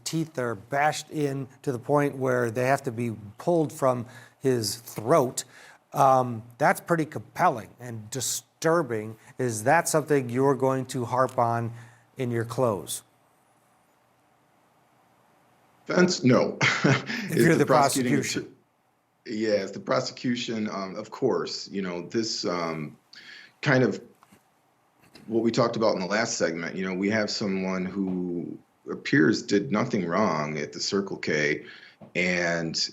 teeth are bashed in to the point where they have to be pulled from his throat. That's pretty compelling and disturbing. Is that something you're going to harp on in your close? Defense, no. If you're the prosecution. Yeah, as the prosecution, of course, this kind of what we talked about in the last segment, we have someone who appears did nothing wrong at the Circle K and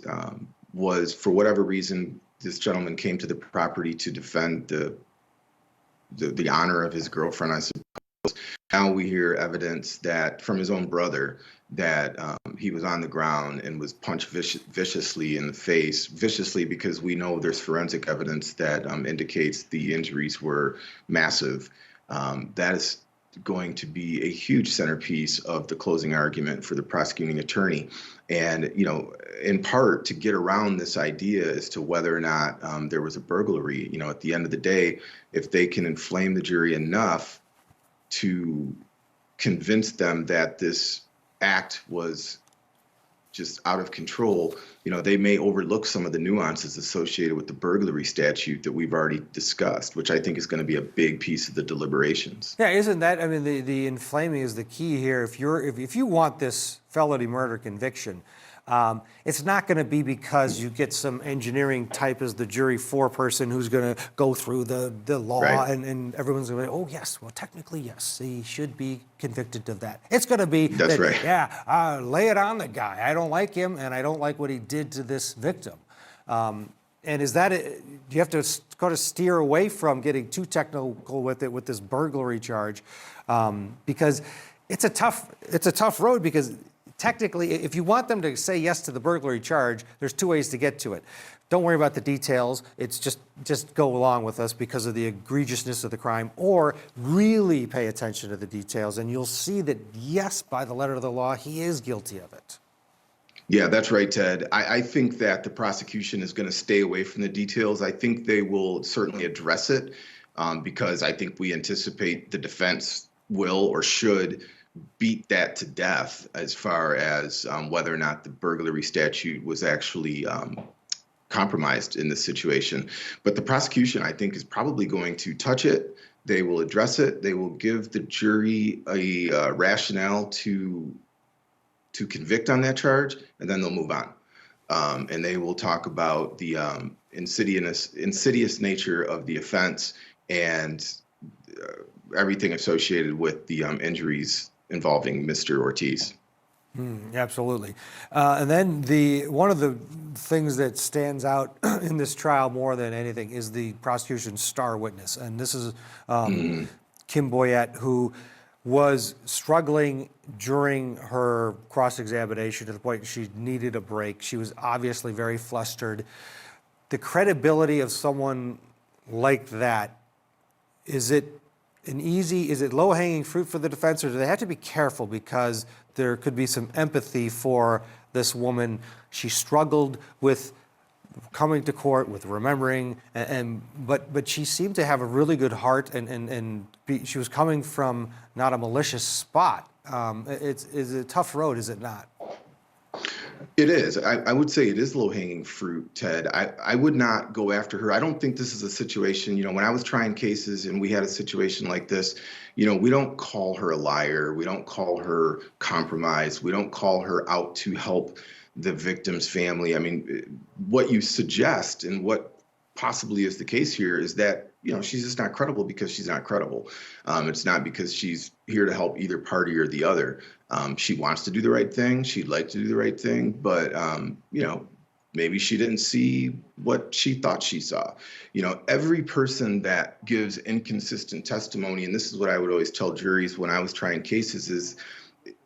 was, for whatever reason, this gentleman came to the property to defend the honor of his girlfriend, I suppose. Now we hear evidence that from his own brother that he was on the ground and was punched viciously in the face, viciously because we know there's forensic evidence that indicates the injuries were massive. That is going to be a huge centerpiece of the closing argument for the prosecuting attorney. And, in part to get around this idea as to whether or not there was a burglary, at the end of the day, if they can inflame the jury enough to convince them that this act was just out of control, they may overlook some of the nuances associated with the burglary statute that we've already discussed, which I think is going to be a big piece of the deliberations. Yeah, isn't that, the inflaming is the key here. If you want this felony murder conviction, it's not going to be because you get some engineering type as the jury foreperson who's going to go through the law, right, and everyone's going to go, oh, yes, well, technically, yes, he should be convicted of that. It's going to be, that's that, right. Yeah, lay it on the guy. I don't like him, and I don't like what he did to this victim. And is that, do you have to kind of steer away from getting too technical with it, with this burglary charge? Because it's a tough road, because technically, if you want them to say yes to the burglary charge, there's two ways to get to it. Don't worry about the details. It's just go along with us because of the egregiousness of the crime, or really pay attention to the details, and you'll see that, yes, by the letter of the law, he is guilty of it. Yeah, that's right, Ted. I think that the prosecution is going to stay away from the details. I think they will certainly address it because I think we anticipate the defense will or should beat that to death as far as whether or not the burglary statute was actually compromised in this situation. But the prosecution, I think, is probably going to touch it. They will address it. They will give the jury a rationale to convict on that charge, and then they'll move on. And they will talk about the insidious nature of the offense and everything associated with the injuries involving Mr. Ortiz. Absolutely. And then one of the things that stands out in this trial more than anything is the prosecution's star witness. And this is Kim Boyette, who was struggling during her cross-examination to the point she needed a break. She was obviously very flustered. The credibility of someone like that, is it low-hanging fruit for the defense, or do they have to be careful because there could be some empathy for this woman? She struggled with coming to court, with remembering, but she seemed to have a really good heart, and she was coming from not a malicious spot. It's a tough road, is it not? It is. I would say it is low-hanging fruit, Ted. I would not go after her. I don't think this is a situation, when I was trying cases and we had a situation like this, we don't call her a liar. We don't call her compromised. We don't call her out to help the victim's family. I mean, what you suggest and what possibly is the case here is that, she's just not credible because she's not credible. It's not because she's here to help either party or the other. She wants to do the right thing. She'd like to do the right thing, but, maybe she didn't see what she thought she saw. Every person that gives inconsistent testimony, and this is what I would always tell juries when I was trying cases, is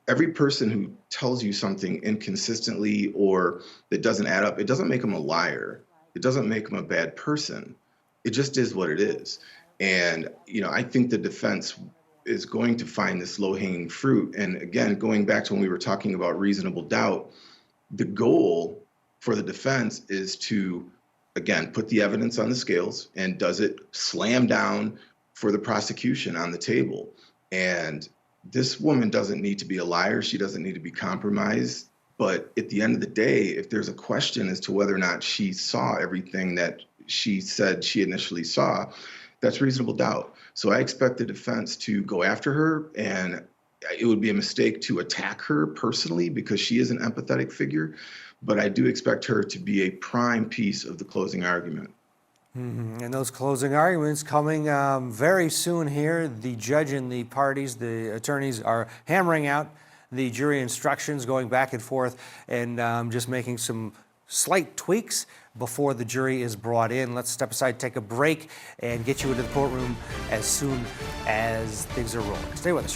every person who tells you something inconsistently or that doesn't add up, it doesn't make them a liar. It doesn't make them a bad person. It just is what it is. And, I think the defense is going to find this low-hanging fruit. And again, going back to when we were talking about reasonable doubt, the goal for the defense is to, again, put the evidence on the scales, and does it slam down for the prosecution on the table? And this woman doesn't need to be a liar. She doesn't need to be compromised. But at the end of the day, if there's a question as to whether or not she saw everything that she said she initially saw, that's reasonable doubt. So I expect the defense to go after her, and it would be a mistake to attack her personally because she is an empathetic figure. But I do expect her to be a prime piece of the closing argument. And those closing arguments coming very soon here. The judge and the parties, the attorneys, are hammering out the jury instructions, going back and forth, and just making some slight tweaks before the jury is brought in. Let's step aside, take a break, and get you into the courtroom as soon as things are rolling. Stay with us.